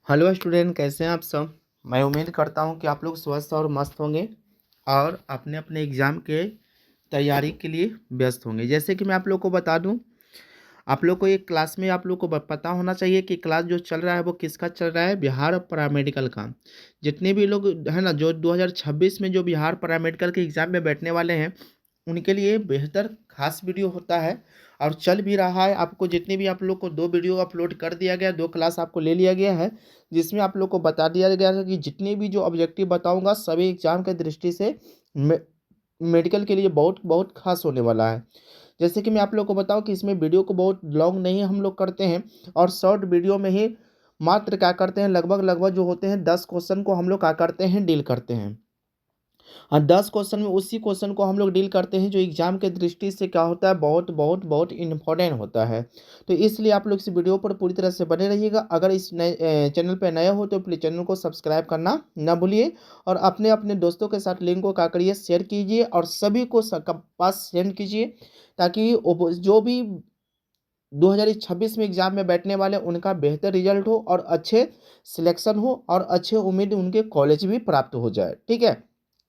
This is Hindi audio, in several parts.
हेलो स्टूडेंट, कैसे हैं आप सब। मैं उम्मीद करता हूं कि आप लोग स्वस्थ और मस्त होंगे और अपने अपने एग्ज़ाम के तैयारी के लिए व्यस्त होंगे। जैसे कि मैं आप लोग को बता दूं, आप लोग को एक क्लास में आप लोग को पता होना चाहिए कि क्लास जो चल रहा है वो किसका चल रहा है, बिहार पैरामेडिकल का। जितने भी लोग है ना, जो 2026 में जो बिहार पैरामेडिकल के एग्ज़ाम में बैठने वाले हैं, उनके लिए बेहतर खास वीडियो होता है और चल भी रहा है। आपको जितने भी आप लोग को 2 वीडियो अपलोड कर दिया गया, 2 क्लास आपको ले लिया गया है, जिसमें आप लोग को बता दिया गया है कि जितने भी जो ऑब्जेक्टिव बताऊंगा सभी एग्जाम के दृष्टि से मेडिकल के लिए बहुत बहुत खास होने वाला है। जैसे कि मैं आप लोग को बताऊं कि इसमें वीडियो को बहुत लॉन्ग नहीं हम लोग करते हैं और शॉर्ट वीडियो में ही मात्र क्या करते हैं, लगभग लगभग जो होते हैं 10 क्वेश्चन को हम लोग क्या करते हैं, डील करते हैं। और 10 क्वेश्चन में उसी क्वेश्चन को हम लोग डील करते हैं जो एग्जाम के दृष्टि से क्या होता है, बहुत बहुत बहुत इंपॉर्टेंट होता है। तो इसलिए आप लोग इस वीडियो पर पूरी तरह से बने रहिएगा। अगर इस नए चैनल पर नए हो तो प्लीज़ चैनल को सब्सक्राइब करना ना भूलिए और अपने अपने दोस्तों के साथ लिंक को क्या करिए, शेयर कीजिए और सभी को पास सेंड कीजिए, ताकि जो भी 2026 में एग्जाम में बैठने वाले उनका बेहतर रिजल्ट हो और अच्छे सिलेक्शन हो और अच्छे उम्मीद उनके कॉलेज भी प्राप्त हो जाए। ठीक है,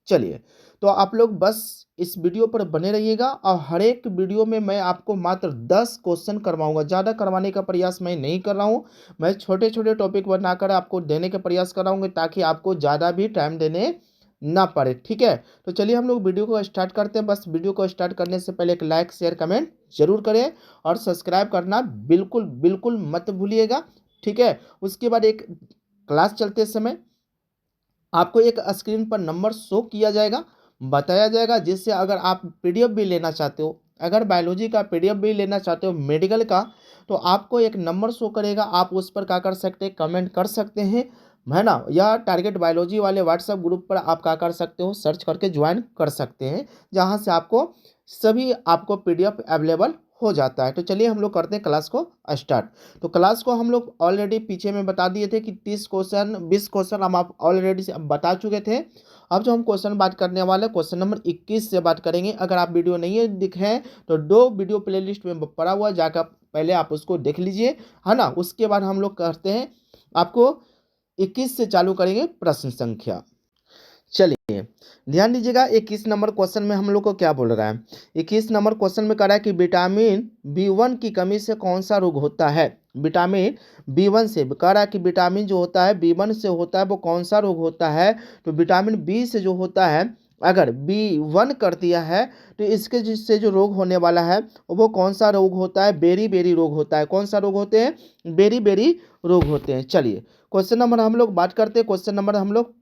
चलिए। तो आप लोग बस इस वीडियो पर बने रहिएगा और हर एक वीडियो में मैं आपको मात्र 10 क्वेश्चन करवाऊंगा। ज़्यादा करवाने का प्रयास मैं नहीं कर रहा हूं, मैं छोटे छोटे टॉपिक बनाकर आपको देने का प्रयास कर रहा हूँ ताकि आपको ज़्यादा भी टाइम देने ना पड़े। ठीक है, तो चलिए हम लोग वीडियो को स्टार्ट करते हैं। बस वीडियो को स्टार्ट करने से पहले एक लाइक शेयर कमेंट जरूर करें और सब्सक्राइब करना बिल्कुल बिल्कुल मत भूलिएगा। ठीक है, उसके बाद एक क्लास चलते समय आपको एक स्क्रीन पर नंबर शो किया जाएगा, बताया जाएगा, जिससे अगर आप पीडीएफ भी लेना चाहते हो, अगर बायोलॉजी का पीडीएफ भी लेना चाहते हो मेडिकल का, तो आपको एक नंबर शो करेगा। आप उस पर क्या कर सकते हैं, कमेंट कर सकते हैं, है ना। या टारगेट बायोलॉजी वाले व्हाट्सएप ग्रुप पर आप क्या कर सकते हो, सर्च करके ज्वाइन कर सकते हैं, जहां से आपको पीडीएफ अवेलेबल हो जाता है। तो चलिए हम लोग करते हैं क्लास को स्टार्ट। तो क्लास को हम लोग ऑलरेडी पीछे में बता दिए थे कि 30 क्वेश्चन 20 क्वेश्चन हम आप ऑलरेडी बता चुके थे। अब जो हम क्वेश्चन बात करने वाले क्वेश्चन नंबर 21 से बात करेंगे। अगर आप वीडियो नहीं दिखे तो 2 वीडियो प्लेलिस्ट में पड़ा हुआ, जाकर पहले आप उसको देख लीजिए, है ना। उसके बाद हम लोग करते हैं, आपको 21 से चालू करेंगे प्रश्न संख्या। चलिए ध्यान दीजिएगा, 21 नंबर क्वेश्चन में हम लोग को क्या बोल रहा है। 21 नंबर क्वेश्चन में कह रहा है कि विटामिन बी 1 की कमी से कौन सा रोग होता है। विटामिन बी 1 से कह रहा है कि विटामिन जो होता है बी 1 से होता है वो कौन सा रोग होता है। तो विटामिन बी से जो होता है, अगर बी 1 कर दिया है तो इसके जिससे जो रोग होने वाला है वो कौन सा रोग होता है, बेरी बेरी रोग होता है। कौन सा रोग होते हैं, बेरी बेरी रोग होते हैं। चलिए क्वेश्चन नंबर हम लोग बात करते हैं। क्वेश्चन नंबर हम लोग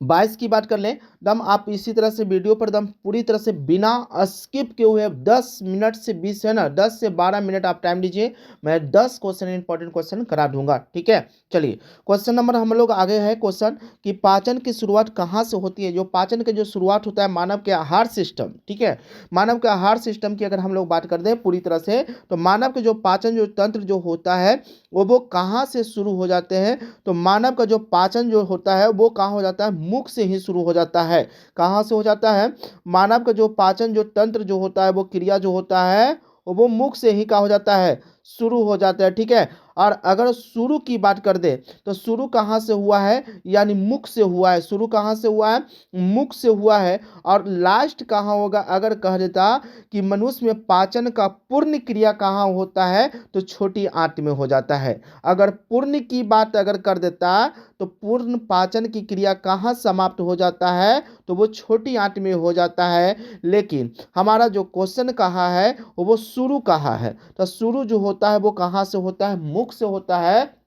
22 की बात कर लें। दम आप इसी तरह से वीडियो पर दम पूरी तरह से बिना स्किप के हुए 10 मिनट से 20 है ना, 10 से 12 मिनट आप टाइम दीजिए, मैं 10 क्वेश्चन इंपॉर्टेंट क्वेश्चन करा दूंगा। ठीक है, चलिए क्वेश्चन नंबर हम लोग आगे है। क्वेश्चन कि पाचन की शुरुआत कहाँ से होती है। जो पाचन की जो शुरुआत होता है मानव के आहार सिस्टम, ठीक है, मानव के आहार सिस्टम की अगर हम लोग बात कर दें पूरी तरह से, तो मानव के जो पाचन जो तंत्र जो होता है वो कहाँ से शुरू हो जाते हैं। तो मानव का जो पाचन जो होता है वो कहाँ हो जाता है, मुख से ही शुरू हो जाता है। कहाँ से हो जाता है, मानव का जो पाचन जो तंत्र जो होता है, वो क्रिया जो होता है वो मुख से ही कहाँ हो जाता है, शुरू हो जाता है। ठीक है, और अगर शुरू की बात कर दे तो शुरू कहाँ से हुआ है, यानी मुख से हुआ है। शुरू कहाँ से हुआ है, मुख से हुआ है। और लास्ट कहाँ होगा, अगर कह देता कि मनुष्य में पाचन का पूर्ण क्रिया कहाँ होता है, तो छोटी आंत में हो जाता है। अगर पूर्ण की बात अगर कर देता तो पूर्ण पाचन की क्रिया कहाँ समाप्त हो जाता है, तो वो छोटी आंत में हो जाता है। लेकिन हमारा जो क्वेश्चन कहाँ है वो शुरू कहाँ है, तो शुरू जो होता है वो कहाँ से होता है, मुख से होता है।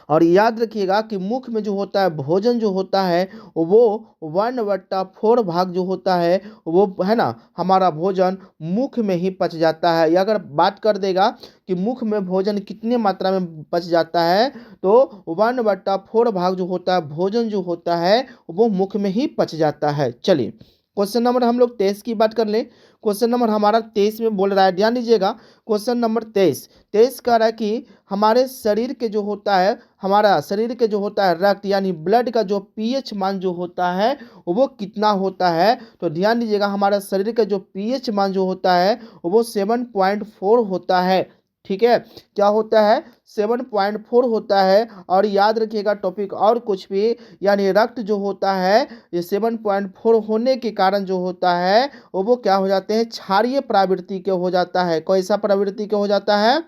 और याद रखिएगा कि मुख में जो होता है भोजन जो होता है वो 1/4 भाग जो होता है वो, है ना, हमारा भोजन मुख में ही पच जाता है। या अगर बात कर देगा कि मुख में भोजन कितने मात्रा में पच जाता है, तो 1/4 भाग जो होता है भोजन जो होता है वो मुख में ही पच जाता है। चलिए क्वेश्चन नंबर हम लोग 23 की बात कर लें। क्वेश्चन नंबर हमारा 23 में बोल रहा है, ध्यान दीजिएगा। क्वेश्चन नंबर 23 23 कह रहा है कि हमारे शरीर के जो होता है, हमारा शरीर के जो होता है रक्त यानी ब्लड का जो पीएच मान जो होता है वो कितना होता है। तो ध्यान दीजिएगा, हमारा शरीर का जो पीएच मान जो होता है वो 7.4 होता है। ठीक है, क्या होता है 7.4 होता है। और याद रखिएगा टॉपिक और कुछ भी, यानी रक्त जो होता है ये 7.4 होने के कारण जो होता है वो क्या हो जाते हैं, क्षारीय प्रवृत्ति के हो जाता है। कैसा प्रवृत्ति के हो जाता है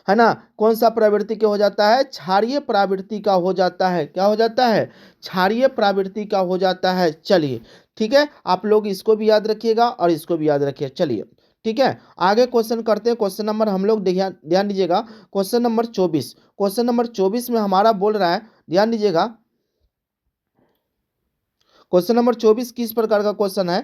ना, कौन सा प्रवृत्ति के हो जाता है, क्षारीय प्रवृत्ति का हो जाता है। क्या हो जाता है, क्षारीय प्रवृत्ति का हो जाता है। चलिए ठीक है, आप लोग इसको भी याद रखिएगा और इसको भी याद रखिए। चलिए ठीक है, आगे क्वेश्चन करते हैं। क्वेश्चन नंबर हम लोग ध्यान ध्यान दीजिएगा, क्वेश्चन नंबर 24। क्वेश्चन नंबर 24 में हमारा बोल रहा है, ध्यान दीजिएगा, क्वेश्चन नंबर 24 किस प्रकार का क्वेश्चन है।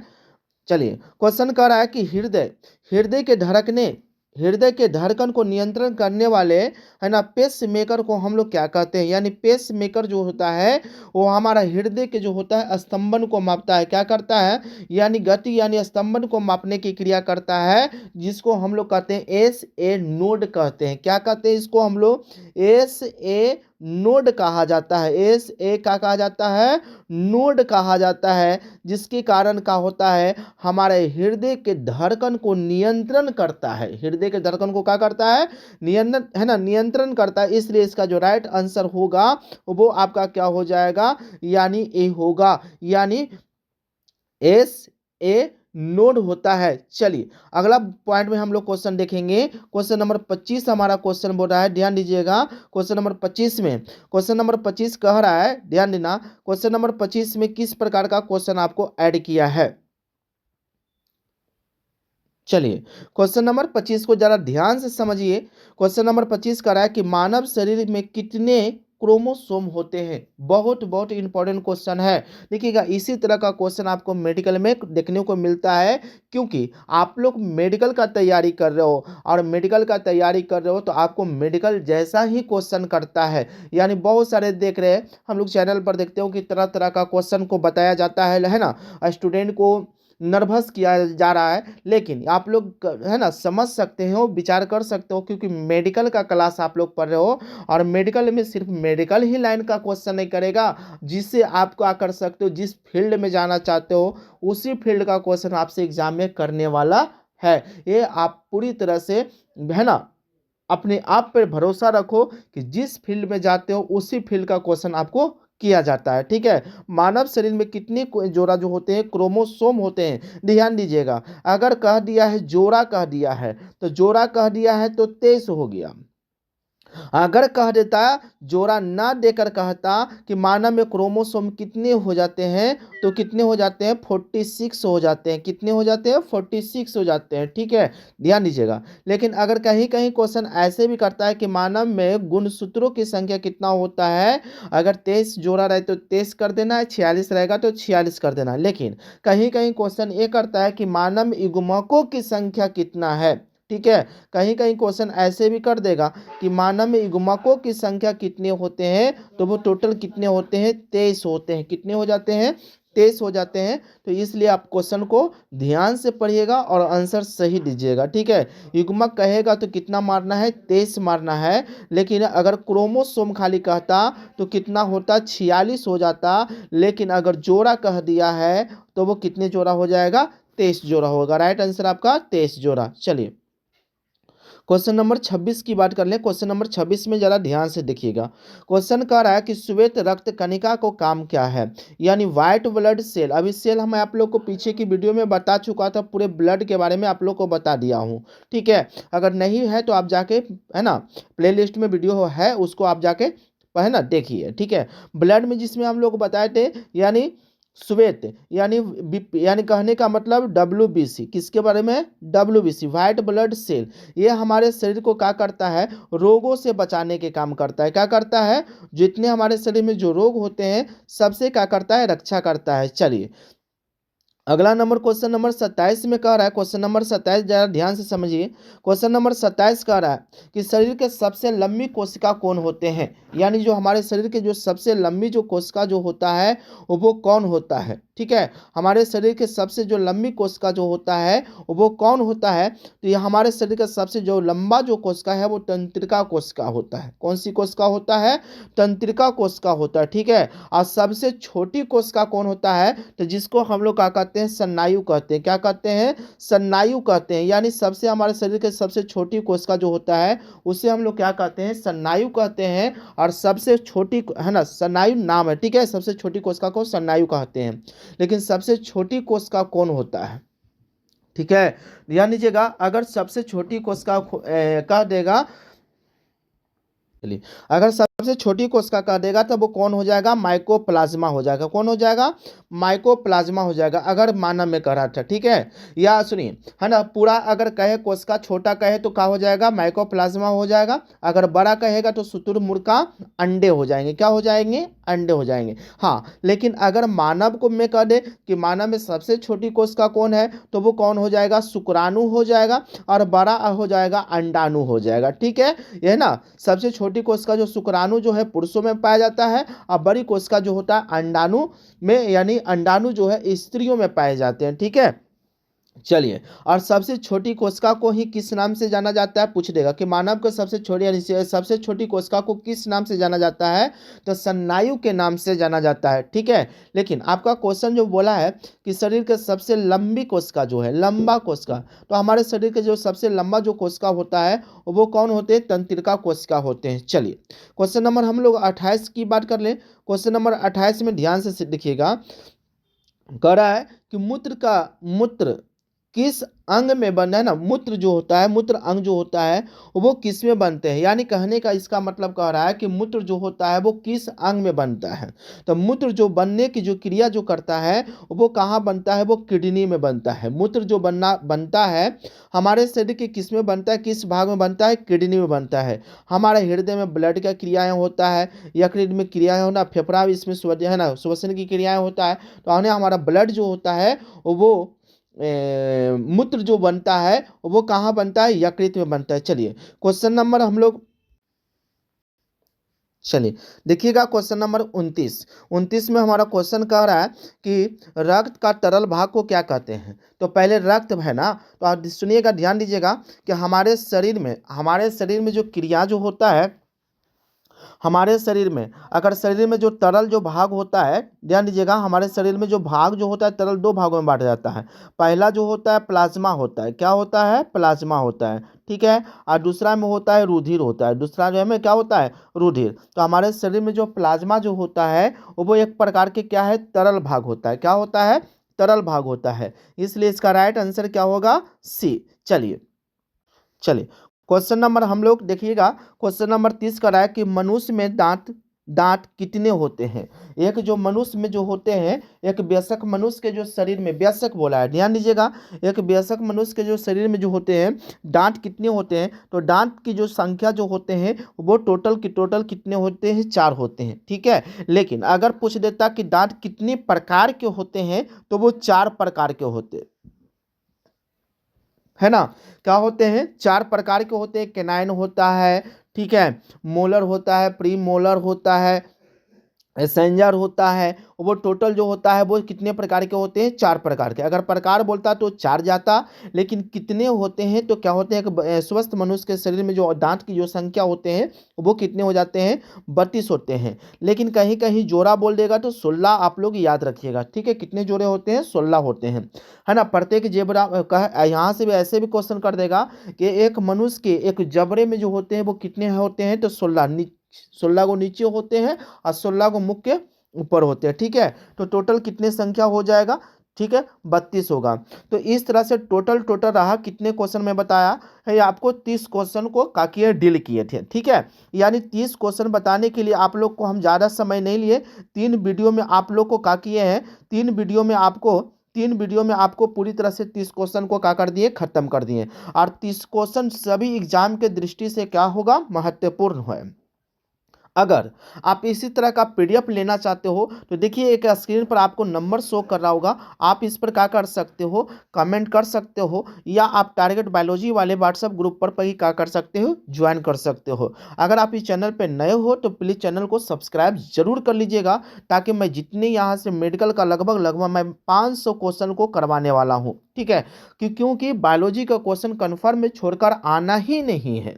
चलिए, क्वेश्चन कह रहा है कि हृदय हृदय के धड़कने हृदय के धड़कन को नियंत्रण करने वाले, है ना, पेस मेकर को हम लोग क्या कहते हैं। यानी पेस मेकर जो होता है वो हमारा हृदय के जो होता है स्तंभन को मापता है। क्या करता है, यानी गति यानी स्तंभन को मापने की क्रिया करता है, जिसको हम लोग कहते हैं एस ए नोड कहते हैं। क्या कहते हैं इसको हम लोग, एस ए नोड कहा जाता है। एस ए का कहा जाता है, नोड कहा जाता है, जिसके कारण का होता है हमारे हृदय के धड़कन को नियंत्रण करता है। हृदय के धड़कन को क्या करता है, नियंत्रण, है ना, नियंत्रण करता है। इसलिए इसका जो राइट आंसर होगा वो आपका क्या हो जाएगा, यानी ए होगा, यानी एस ए नोड होता है। चलिए अगला पॉइंट में हम लोग क्वेश्चन देखेंगे। क्वेश्चन नंबर 25 हमारा क्वेश्चन बोल रहा है, ध्यान दीजिएगा। क्वेश्चन नंबर 25 में, क्वेश्चन नंबर 25 कह रहा है, ध्यान देना, क्वेश्चन नंबर 25 में किस प्रकार का क्वेश्चन आपको ऐड किया है। चलिए क्वेश्चन नंबर 25 को जरा ध्यान से समझिए। क्वेश्चन नंबर 25 कह रहा है कि मानव शरीर में कितने क्रोमोसोम होते हैं। बहुत बहुत इंपॉर्टेंट क्वेश्चन है। देखिएगा इसी तरह का क्वेश्चन आपको मेडिकल में देखने को मिलता है, क्योंकि आप लोग मेडिकल का तैयारी कर रहे हो और मेडिकल का तैयारी कर रहे हो तो आपको मेडिकल जैसा ही क्वेश्चन करता है। यानी बहुत सारे देख रहे हैं हम लोग चैनल पर, देखते हो कि तरह तरह का क्वेश्चन को बताया जाता है ना, स्टूडेंट को नर्वस किया जा रहा है। लेकिन आप लोग है ना समझ सकते हो, विचार कर सकते हो, क्योंकि मेडिकल का क्लास आप लोग पढ़ रहे हो और मेडिकल में सिर्फ मेडिकल ही लाइन का क्वेश्चन नहीं करेगा, जिससे आप क्या कर सकते हो, जिस फील्ड में जाना चाहते हो उसी फील्ड का क्वेश्चन आपसे एग्जाम में करने वाला है। ये आप पूरी तरह से, है ना, अपने आप पर भरोसा रखो कि जिस फील्ड में जाते हो उसी फील्ड का क्वेश्चन आपको किया जाता है। ठीक है, मानव शरीर में कितने जोड़ा जो होते हैं, क्रोमोसोम होते हैं, ध्यान दीजिएगा। अगर कह दिया है जोड़ा कह दिया है तो जोड़ा कह दिया है तो 23 हो गया। अगर कह देता जोड़ा ना देकर कहता कि मानव में क्रोमोसोम कितने हो जाते हैं तो कितने हो जाते हैं, 46 हो जाते हैं। कितने हो जाते हैं, 46 हो जाते हैं। ठीक है, ध्यान दीजिएगा। लेकिन अगर कहीं कहीं क्वेश्चन ऐसे भी करता है कि मानव में गुणसूत्रों की संख्या कितना होता है, अगर 23 जोड़ा रहे तो 23 कर देना है, 46 रहेगा तो 46 कर देना है। लेकिन कहीं कहीं क्वेश्चन ये करता है कि मानव में युग्मकों की संख्या कितना है। ठीक है, कहीं कहीं क्वेश्चन ऐसे भी कर देगा कि मानव में युग्मकों की संख्या कितने होते हैं, तो वो टोटल कितने होते हैं, 23 होते हैं। कितने हो जाते हैं, 23 हो जाते हैं। तो इसलिए आप क्वेश्चन को ध्यान से पढ़िएगा और आंसर सही दीजिएगा। ठीक है, युग्मक कहेगा तो कितना मारना है, 23 मारना है। लेकिन अगर क्रोमोसोम खाली कहता तो कितना होता, 46 हो जाता। लेकिन अगर जोड़ा कह दिया है तो वो कितने जोड़ा हो जाएगा, 23 जोड़ा होगा। राइट आंसर आपका 23 जोड़ा। चलिए क्वेश्चन नंबर 26 की बात कर लें। क्वेश्चन नंबर 26 में जरा ध्यान से देखिएगा। क्वेश्चन कह रहा है कि श्वेत रक्त कणिका को काम क्या है, यानी व्हाइट ब्लड सेल। अभी सेल हम आप लोग को पीछे की वीडियो में बता चुका था, पूरे ब्लड के बारे में आप लोग को बता दिया हूँ। ठीक है, अगर नहीं है तो आप जाके, है ना, प्ले लिस्ट में वीडियो है उसको आप जाके, है ना, देखिए। ठीक है, ब्लड में जिसमें हम लोग बताए थे, यानी श्वेत यानी कहने का मतलब WBC, किसके बारे में, WBC व्हाइट ब्लड सेल। ये हमारे शरीर को क्या करता है, रोगों से बचाने के काम करता है। क्या करता है, जितने हमारे शरीर में जो रोग होते हैं सबसे क्या करता है, रक्षा करता है। चलिए अगला नंबर क्वेश्चन नंबर 27 में कह रहा है, क्वेश्चन नंबर 27 जरा ध्यान से समझिए। क्वेश्चन नंबर 27 कह रहा है कि शरीर के सबसे लंबी कोशिका कौन होते हैं, यानी जो हमारे शरीर के जो सबसे लंबी जो कोशिका जो होता है वो कौन होता है। ठीक है। हमारे शरीर के सबसे जो लंबी कोशिका जो होता है वो कौन होता है, तो ये हमारे शरीर का सबसे जो लंबा जो कोशिका है वो तंत्रिका कोशिका होता है। कौन सी कोशिका होता है, तंत्रिका कोशिका होता है, ठीक है। और सबसे छोटी कोशिका कौन होता है, तो जिसको हम लोग क्या कहते हैं, स्नायु कहते हैं। क्या कहते हैं, स्नायु कहते हैं। यानी सबसे हमारे शरीर के सबसे छोटी कोशिका जो होता है उसे हम लोग क्या कहते हैं, स्नायु कहते हैं। और सबसे छोटी है ना, स्नायु नाम है, ठीक है। सबसे छोटी कोशिका को स्नायु कहते हैं। लेकिन सबसे छोटी कोशिका कौन होता है, ठीक है। ध्यान दीजिएगा, अगर सबसे छोटी कोशिका कह देगा, चलिए, अगर सबसे छोटी कोशिका कह देगा तो वो कौन हो जाएगा, माइकोप्लाज्मा हो जाएगा। कौन हो जाएगा, माइकोप्लाज्मा हो जाएगा, अगर मानव में कह रहा था, ठीक है। या सुनिए, है ना, पूरा अगर कहे कोशिका छोटा कहे तो क्या हो जाएगा, माइकोप्लाज्मा हो जाएगा। अगर बड़ा कहेगा तो शुतुरमुर्ग का अंडे हो जाएंगे। क्या हो जाएंगे, अंडे हो जाएंगे। हाँ, लेकिन अगर मानव को में कह दे कि मानव में सबसे छोटी कोशिका कौन है, तो वो कौन हो जाएगा, शुक्राणु हो जाएगा। और बड़ा हो जाएगा, अंडाणु हो जाएगा, ठीक है। यह ना सबसे छोटी कोशिका जो शुक्राणु जो है पुरुषों में पाया जाता है, और बड़ी कोशिका जो होता है अंडाणु में, यानी अंडाणु जो है स्त्रियों में पाए जाते हैं, ठीक है। चलिए, और सबसे छोटी कोशिका को ही किस नाम से जाना जाता है, पूछ देगा कि मानव को सबसे छोटी यानी सबसे छोटी कोशिका को किस नाम से जाना जाता है, तो स्नायु के नाम से जाना जाता है, ठीक है। लेकिन आपका क्वेश्चन जो बोला है कि शरीर के सबसे लंबी कोशिका जो है, लंबा कोशिका, तो हमारे शरीर के जो सबसे लंबा जो कोशिका होता है वो कौन होते हैं, तंत्रिका कोशिका होते हैं। चलिए, क्वेश्चन नंबर हम लोग 28 की बात कर लें। क्वेश्चन नंबर 28 में ध्यान से देखिएगा, कह रहा है कि मूत्र किस अंग में बनना है ना, मूत्र जो होता है, मूत्र अंग जो होता है वो किस में बनते हैं। यानी कहने का इसका मतलब कह रहा है कि मूत्र जो होता है वो किस अंग में बनता है। तो मूत्र जो बनने की जो क्रिया जो करता है वो कहाँ बनता है, वो किडनी में बनता है। मूत्र जो बनता है हमारे शरीर के किस में बनता है, किस भाग में बनता है, किडनी में बनता है। हमारे हृदय में ब्लड का क्रियाएं होता है, यकृत में क्रियाएं होना, फेफड़ा इसमें है ना श्वसन की क्रियाएं होता है। तो हमारा ब्लड जो होता है वो मूत्र जो बनता है वो कहाँ बनता है, यकृत में बनता है। चलिए, क्वेश्चन नंबर हम लोग, चलिए देखिएगा, क्वेश्चन नंबर 29 में हमारा क्वेश्चन कह रहा है कि रक्त का तरल भाग को क्या कहते हैं। तो पहले रक्त है ना, तो आप सुनिएगा, ध्यान दीजिएगा कि हमारे शरीर में जो क्रिया जो होता है, हमारे शरीर में अगर शरीर में जो तरल जो भाग होता है, ध्यान दीजिएगा, हमारे शरीर में जो भाग जो होता है तरल दो भागों में बांटा जाता है। पहला जो होता है प्लाज्मा होता है। क्या होता है, प्लाज्मा होता है, ठीक है। और दूसरा में होता है रुधिर होता है। दूसरा जो है क्या होता है, रुधिर। तो हमारे शरीर में जो प्लाज्मा जो होता है वो एक प्रकार के क्या है, तरल भाग होता है। क्या होता है, तरल भाग होता है। इसलिए इसका राइट आंसर क्या होगा, सी। चलिए, क्वेश्चन नंबर हम लोग देखिएगा, क्वेश्चन नंबर 30 का रहा है कि मनुष्य में दांत दांत कितने होते हैं। एक जो मनुष्य में जो होते हैं, एक वयस्क मनुष्य के जो शरीर में, वयस्क बोला है, ध्यान दीजिएगा, एक वयस्क मनुष्य के जो शरीर में जो होते हैं दांत कितने होते हैं। तो दांत की जो संख्या जो होते हैं वो टोटल कितने होते हैं, 4 होते हैं, ठीक है। लेकिन अगर पूछ देता कि दांत कितने प्रकार के होते हैं, तो वो 4 प्रकार के होते हैं, है ना। क्या होते हैं, 4 प्रकार के होते हैं। कैनाइन होता है, ठीक है, मोलर होता है, प्री मोलर होता है, एसेंजर होता है। वो टोटल जो होता है वो कितने प्रकार के होते हैं, 4 प्रकार के। अगर प्रकार बोलता तो 4 जाता, लेकिन कितने होते हैं तो क्या होते हैं, स्वस्थ मनुष्य के शरीर में जो दांत की जो संख्या होते हैं वो कितने हो जाते हैं, 32 होते हैं। लेकिन कहीं कहीं जोड़ा बोल देगा तो 16 आप लोग याद रखिएगा, ठीक है। कितने जोड़े होते हैं, 16 होते हैं, है ना। प्रत्येक जेबरा यहाँ से भी ऐसे भी क्वेश्चन कर देगा कि एक मनुष्य के एक जबड़े में जो होते हैं वो कितने होते हैं, तो 16 को नीचे होते हैं और 16 को मुख के ऊपर होते हैं, ठीक है। तो टोटल कितने संख्या हो जाएगा, ठीक है, 32 होगा। तो इस तरह से टोटल रहा कितने क्वेश्चन में बताया है, आपको 30 क्वेश्चन को का किए डील किए थे, ठीक है। यानी 30 क्वेश्चन बताने के लिए आप लोग को हम ज़्यादा समय नहीं लिए, 3 वीडियो में आप लोग को का किए हैं, 3 वीडियो में आपको पूरी तरह से 30 क्वेश्चन को क्या कर दिए, खत्म कर दिए। और 30 क्वेश्चन सभी एग्जाम के दृष्टि से क्या होगा, महत्वपूर्ण है। अगर आप इसी तरह का पीडीएफ लेना चाहते हो तो देखिए एक स्क्रीन पर आपको नंबर शो कर रहा होगा, आप इस पर क्या कर सकते हो, कमेंट कर सकते हो, या आप टारगेट बायोलॉजी वाले व्हाट्सएप ग्रुप पर ही क्या कर सकते हो, ज्वाइन कर सकते हो। अगर आप इस चैनल पर नए हो तो प्लीज़ चैनल को सब्सक्राइब जरूर कर लीजिएगा, ताकि मैं जितने यहाँ से मेडिकल का लगभग लगभग मैं 500 क्वेश्चन को करवाने वाला हूँ, ठीक है, क्योंकि बायोलॉजी का क्वेश्चन कन्फर्म में छोड़कर आना ही नहीं है,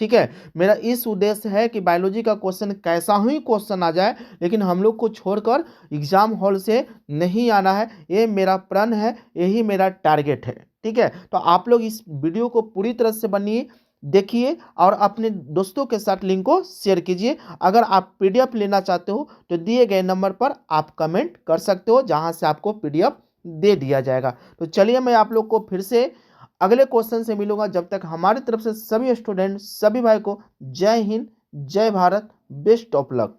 ठीक है। मेरा इस उद्देश्य है कि बायोलॉजी का क्वेश्चन कैसा ही क्वेश्चन आ जाए, लेकिन हम लोग को छोड़कर एग्जाम हॉल से नहीं आना है, ये मेरा प्रण है, यही मेरा टारगेट है, ठीक है। तो आप लोग इस वीडियो को पूरी तरह से बनिए, देखिए और अपने दोस्तों के साथ लिंक को शेयर कीजिए। अगर आप पीडीएफ लेना चाहते हो तो दिए गए नंबर पर आप कमेंट कर सकते हो, जहां से आपको पीडीएफ दे दिया जाएगा। तो चलिए मैं आप लोग को फिर से अगले क्वेश्चन से मिलूंगा। जब तक हमारी तरफ से सभी स्टूडेंट, सभी भाई को जय हिंद, जय भारत, बेस्ट ऑफ लक।